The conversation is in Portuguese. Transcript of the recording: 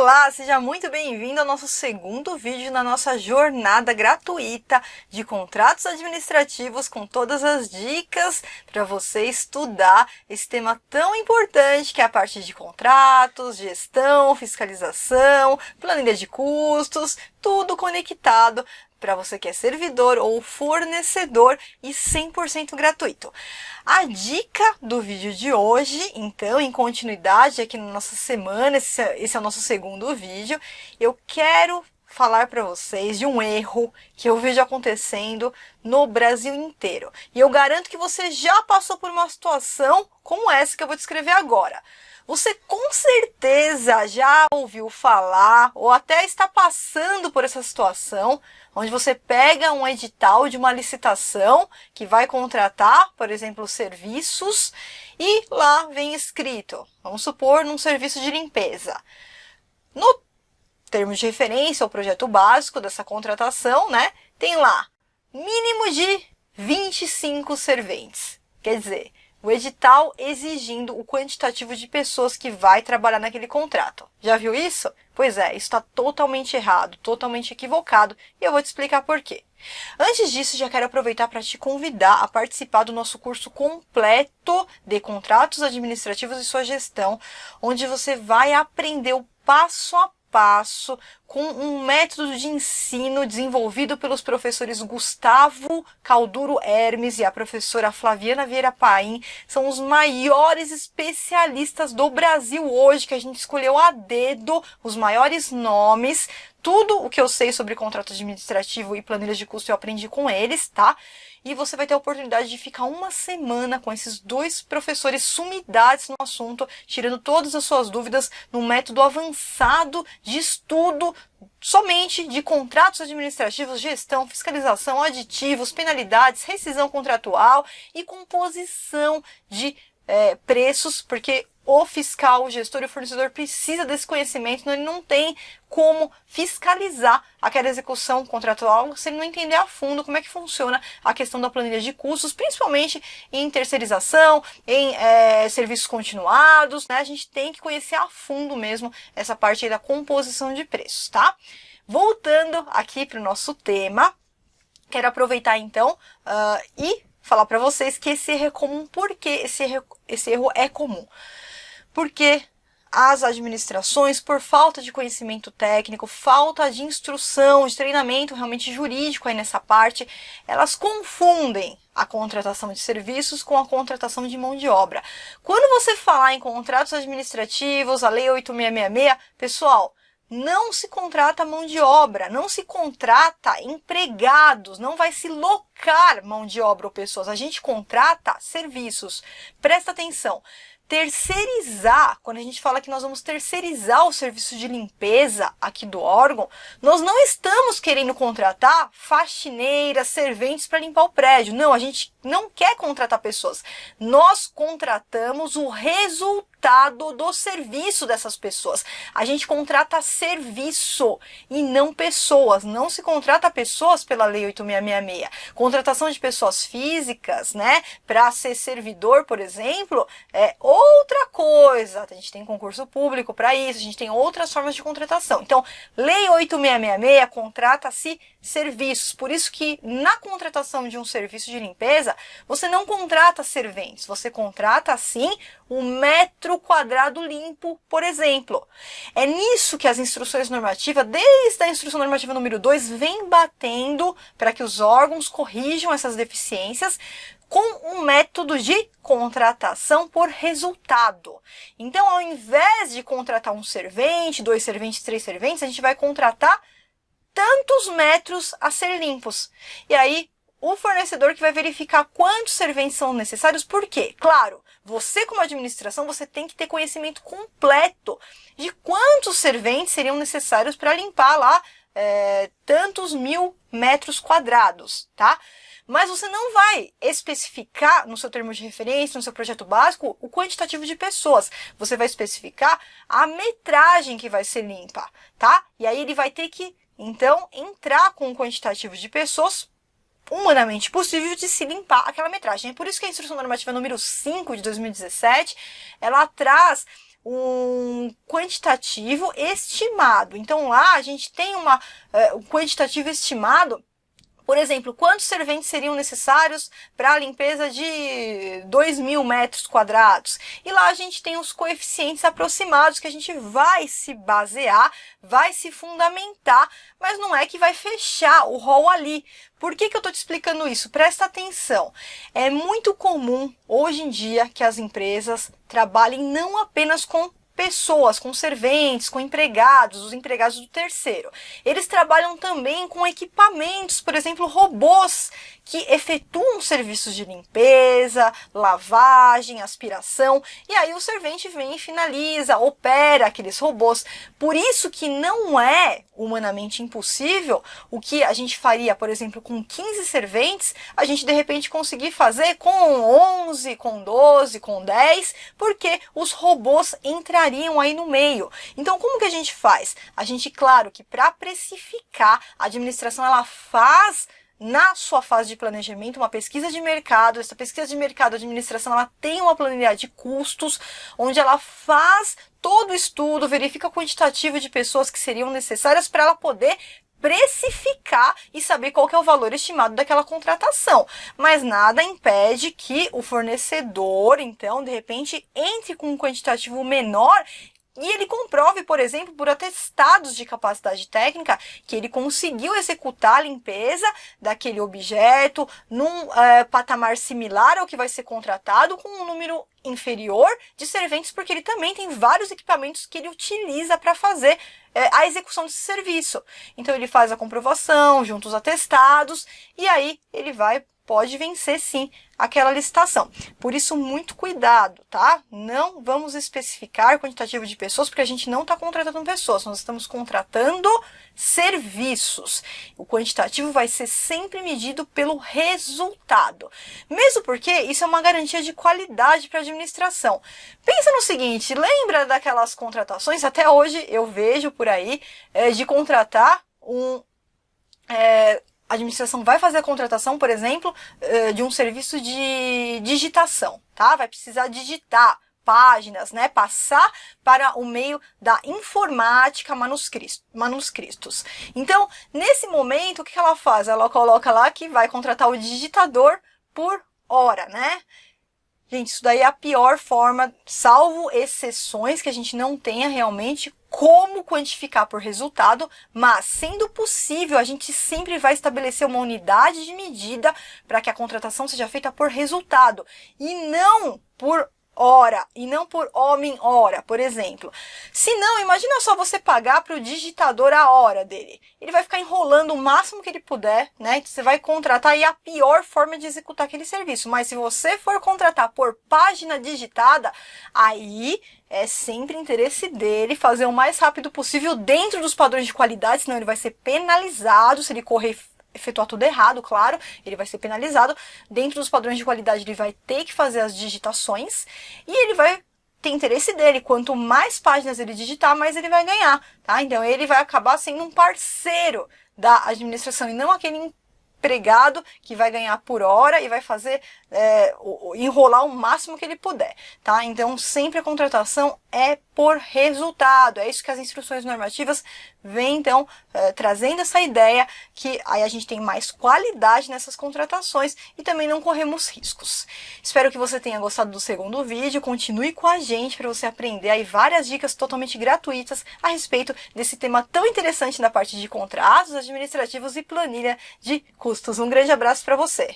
Olá, seja muito bem-vindo ao nosso segundo vídeo na nossa jornada gratuita de contratos administrativos com todas as dicas para você estudar esse tema tão importante que é a parte de contratos, gestão, fiscalização, planilha de custos, tudo conectado para você que é servidor ou fornecedor e 100% gratuito. A dica do vídeo de hoje, então, em continuidade aqui na nossa semana, esse é o nosso segundo vídeo, eu quero falar para vocês de um erro que eu vejo acontecendo no Brasil inteiro. E eu garanto que você já passou por uma situação como essa que eu vou descrever agora. Você com certeza já ouviu falar ou até está passando por essa situação, onde você pega um edital de uma licitação que vai contratar, por exemplo, serviços, e lá vem escrito, vamos supor, num serviço de limpeza. No termo de referência, o projeto básico dessa contratação, né, tem lá mínimo de 25 serventes. Quer dizer, o edital exigindo o quantitativo de pessoas que vai trabalhar naquele contrato. Já viu isso? Pois é, isso está totalmente errado, totalmente equivocado, e eu vou te explicar por quê. Antes disso, já quero aproveitar para te convidar a participar do nosso curso completo de contratos administrativos e sua gestão, onde você vai aprender o passo a passo com um método de ensino desenvolvido pelos professores Gustavo Calduro Hermes e a professora Flaviana Vieira Paim. São os maiores especialistas do Brasil hoje, que a gente escolheu a dedo, os maiores nomes. Tudo o que eu sei sobre contrato administrativo e planilhas de custo eu aprendi com eles, tá? E você vai ter a oportunidade de ficar uma semana com esses dois professores sumidades no assunto, tirando todas as suas dúvidas num método avançado de estudo somente de contratos administrativos, gestão, fiscalização, aditivos, penalidades, rescisão contratual e composição de preços, porque o fiscal, o gestor e o fornecedor precisa desse conhecimento, senão ele não tem como fiscalizar aquela execução contratual se ele não entender a fundo como é que funciona a questão da planilha de custos, principalmente em terceirização, em serviços continuados, né? A gente tem que conhecer a fundo mesmo essa parte aí da composição de preços, tá? Voltando aqui para o nosso tema, quero aproveitar então e falar para vocês que esse erro é comum. Por que esse erro é comum? Porque as administrações, por falta de conhecimento técnico, falta de instrução, de treinamento realmente jurídico aí nessa parte, elas confundem a contratação de serviços com a contratação de mão de obra. Quando você falar em contratos administrativos, a Lei 8666, pessoal, não se contrata mão de obra, não se contrata empregados, não vai se locar mão de obra ou pessoas, a gente contrata serviços. Presta atenção. Terceirizar, quando a gente fala que nós vamos terceirizar o serviço de limpeza aqui do órgão, nós não estamos querendo contratar faxineiras, serventes para limpar o prédio. Não, a gente não quer contratar pessoas. Nós contratamos o resultado do serviço dessas pessoas. A gente contrata serviço e não pessoas. Não se contrata pessoas pela Lei 8666. Contratação de pessoas físicas, né, para ser servidor, por exemplo, é outra coisa. A gente tem concurso público para isso, a gente tem outras formas de contratação. Então, Lei 8666 contrata-se serviços. Por isso que na contratação de um serviço de limpeza, você não contrata serventes, você contrata, sim, um metro quadrado limpo, por exemplo. É nisso que as instruções normativas, desde a instrução normativa número 2, vem batendo para que os órgãos corrijam essas deficiências com um método de contratação por resultado. Então, ao invés de contratar um servente, 2 serventes, 3 serventes, a gente vai contratar tantos metros a ser limpos. E aí, o fornecedor que vai verificar quantos serventes são necessários. Por quê? Claro, você como administração, você tem que ter conhecimento completo de quantos serventes seriam necessários para limpar lá tantos 1000 metros quadrados, tá? Mas você não vai especificar no seu termo de referência, no seu projeto básico, o quantitativo de pessoas. Você vai especificar a metragem que vai ser limpa, tá? E aí ele vai ter que, então, entrar com um quantitativo de pessoas humanamente possível de se limpar aquela metragem. É por isso que a Instrução Normativa número 5 de 2017, ela traz um quantitativo estimado. Então lá a gente tem um quantitativo estimado. Por exemplo, quantos serventes seriam necessários para a limpeza de 2.000 metros quadrados? E lá a gente tem os coeficientes aproximados que a gente vai se basear, vai se fundamentar, mas não é que vai fechar o rol ali. Por que eu estou te explicando isso? Presta atenção. É muito comum hoje em dia que as empresas trabalhem não apenas com pessoas, com serventes, com empregados, os empregados do terceiro. Eles trabalham também com equipamentos, por exemplo, robôs que efetuam serviços de limpeza, lavagem, aspiração, e aí o servente vem e finaliza, opera aqueles robôs. Por isso que não é humanamente impossível o que a gente faria, por exemplo, com 15 serventes, a gente de repente conseguir fazer com 11, com 12, com 10, porque os robôs entrariam aí no meio. Então, como que a gente faz? A gente, claro, que para precificar, a administração ela faz na sua fase de planejamento uma pesquisa de mercado. Essa pesquisa de mercado, a administração, ela tem uma planilha de custos, onde ela faz todo o estudo, verifica o quantitativo de pessoas que seriam necessárias para ela poder precificar e saber qual que é o valor estimado daquela contratação. Mas nada impede que o fornecedor, então, de repente, entre com um quantitativo menor e ele comprove, por exemplo, por atestados de capacidade técnica, que ele conseguiu executar a limpeza daquele objeto num patamar similar ao que vai ser contratado, com um número inferior de serventes, porque ele também tem vários equipamentos que ele utiliza para fazer a execução desse serviço. Então ele faz a comprovação junto aos atestados e aí ele pode vencer sim aquela licitação. Por isso, muito cuidado, tá? Não vamos especificar quantitativo de pessoas, porque a gente não está contratando pessoas, nós estamos contratando serviços. O quantitativo vai ser sempre medido pelo resultado. Mesmo porque isso é uma garantia de qualidade para a administração. Pensa no seguinte, lembra daquelas contratações, até hoje eu vejo por aí, de contratar a administração vai fazer a contratação, por exemplo, de um serviço de digitação, tá? Vai precisar digitar páginas, né? Passar para o meio da informática manuscritos. Então, nesse momento, o que ela faz? Ela coloca lá que vai contratar o digitador por hora, né? Gente, isso daí é a pior forma, salvo exceções que a gente não tenha realmente como quantificar por resultado, mas sendo possível, a gente sempre vai estabelecer uma unidade de medida para que a contratação seja feita por resultado e não por hora, e não por homem-hora, por exemplo. Se não, imagina só você pagar para o digitador a hora dele. Ele vai ficar enrolando o máximo que ele puder, né? Você vai contratar aí a pior forma de executar aquele serviço. Mas se você for contratar por página digitada, aí é sempre interesse dele fazer o mais rápido possível dentro dos padrões de qualidade, senão ele vai ser penalizado se ele efetuar tudo errado, claro, ele vai ser penalizado. Dentro dos padrões de qualidade, ele vai ter que fazer as digitações e ele vai ter interesse dele. Quanto mais páginas ele digitar, mais ele vai ganhar, tá? Então, ele vai acabar sendo um parceiro da administração e não aquele empregado que vai ganhar por hora e vai fazer enrolar o máximo que ele puder, tá? Então, sempre a contratação é por resultado. É isso que as instruções normativas vêm, então, trazendo essa ideia que aí a gente tem mais qualidade nessas contratações e também não corremos riscos. Espero que você tenha gostado do segundo vídeo. Continue com a gente para você aprender aí várias dicas totalmente gratuitas a respeito desse tema tão interessante na parte de contratos administrativos e planilha de custos. Um grande abraço para você!